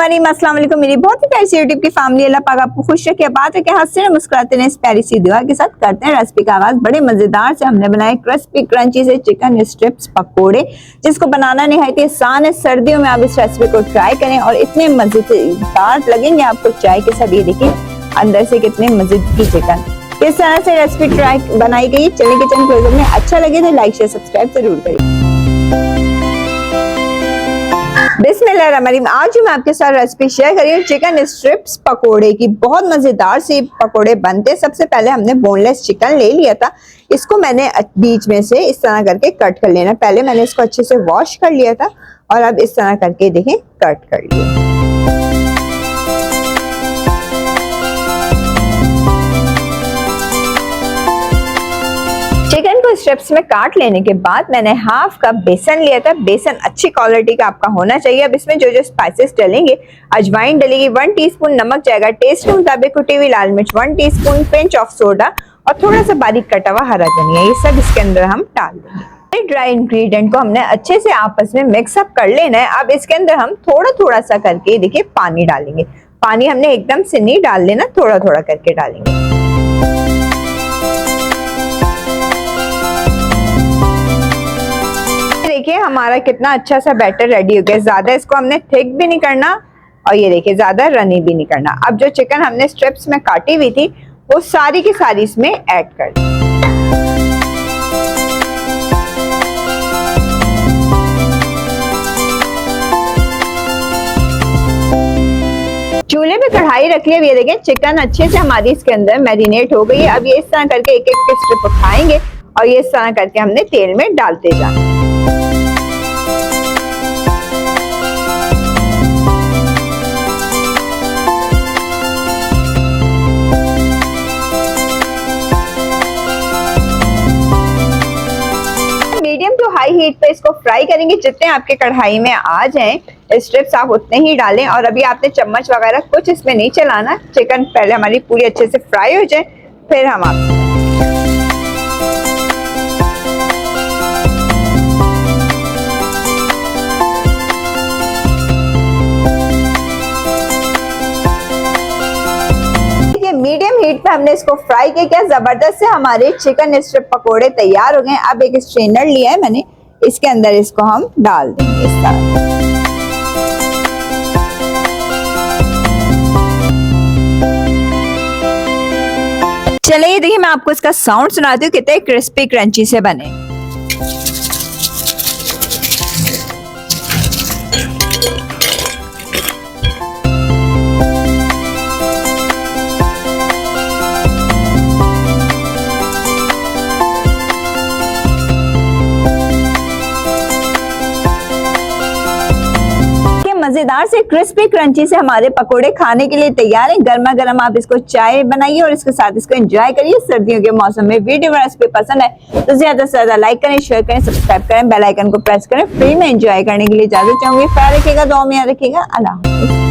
अस्सलाम वालेकुम। मेरी बहुत ही प्यारी सी यूट्यूब की फैमिली, अल्लाह पाक आपको खुश रखे, बात है कि हंसते मुस्कुराते हैं। इस प्यारी सी दुआ के साथ करते हैं रेसिपी का आगाज। बड़े मजेदार से हमने बनाए क्रिस्पी क्रंची से चिकन स्ट्रिप्स पकोड़े, जिसको बनाना निहायत आसान है। सर्दियों में आप इस रेसिपी को ट्राई करें और इतने मजेदार लगेंगे आपको चाय के साथ। ये देखिए अंदर से कितने मजे की चिकन, इस तरह से रेसिपी ट्राई बनाई गई। चलिए किचन क्लोजअप में अच्छा लगे तो लाइक शेयर सब्सक्राइब जरूर करें। बिस्मिल्लाहिर्रहमानिर्रहीम। आज मैं आपके साथ रेसिपी शेयर कर रही हूँ चिकन स्ट्रिप्स पकोड़े की। बहुत मजेदार से पकोड़े बनते। सबसे पहले हमने बोनलेस चिकन ले लिया था, इसको मैंने बीच में से इस तरह करके कट कर लेना। पहले मैंने इसको अच्छे से वॉश कर लिया था और अब इस तरह करके देखें कट कर लिया। चिकन को स्ट्रिप्स में काट लेने के बाद मैंने हाफ कप बेसन लिया था। बेसन अच्छी क्वालिटी का आपका होना चाहिए। अब इसमें जो जो स्पाइसेस डलेंगे, अजवाइन डलेगी, 1 टीस्पून नमक जाएगा, टेस्ट के मुताबिक कुटी हुई लाल मिर्च 1 टीस्पून, पिंच ऑफ सोडा और थोड़ा सा बारीक कटा हुआ हरा धनिया, ये सब इसके अंदर हम डाल देंगे। ड्राई इंग्रेडिएंट को हमने अच्छे से आपस में मिक्स अप कर लेना है। अब इसके अंदर हम थोड़ा थोड़ा सा करके देखिए पानी डालेंगे। पानी हमने एकदम से नहीं डाल लेना, थोड़ा थोड़ा करके डालेंगे। देखिए हमारा कितना अच्छा सा बैटर रेडी हो गया। ज्यादा इसको हमने थिक भी नहीं करना और ये देखिए ज्यादा रनी भी नहीं करना। अब जो चिकन हमने स्ट्रिप्स में काटी हुई थी वो सारी की सारी इसमें ऐड कर दी। चूल्हे पे कढ़ाई रख लिया। ये देखें चिकन अच्छे से हमारी इसके अंदर मैरिनेट हो गई है। अब ये इस तरह करके एक एक स्ट्रिप उठाएंगे और ये इस तरह करके हमने तेल में डालते जाना। मीडियम टू हाई हीट पे इसको फ्राई करेंगे। जितने आपके कढ़ाई में आ जाएं स्ट्रिप्स आप उतने ही डालें और अभी आपने चम्मच वगैरह कुछ इसमें नहीं चलाना। चिकन पहले हमारी पूरी अच्छे से फ्राई हो जाए फिर हम आपसे मीडियम हीट पे हमने इसको फ्राई किया। क्या जबरदस्त से हमारे चिकन स्ट्रिप पकोड़े तैयार हो गए। अब एक स्ट्रेनर लिया है मैंने, इसके अंदर इसको हम डाल देंगे इस तरह। चलिए देखिए मैं आपको इसका साउंड सुनाती हूँ कितने क्रिस्पी क्रंची से बने। मजेदार से क्रिस्पी क्रंची से हमारे पकोड़े खाने के लिए तैयार है। गर्मा गर्म आप इसको चाय बनाइए और इसके साथ इसको एंजॉय करिए। सर्दियों के मौसम में वीडियो रेसिपी पसंद है तो ज्यादा से ज्यादा लाइक करें, शेयर करें, सब्सक्राइब करें, बेल आइकन को प्रेस करें। फ्री में एंजॉय करने के लिए इजाजत चाहूंगी। ख्याल रखिएगा, दुआ में याद रखिएगा। अल्लाह हाफिज़।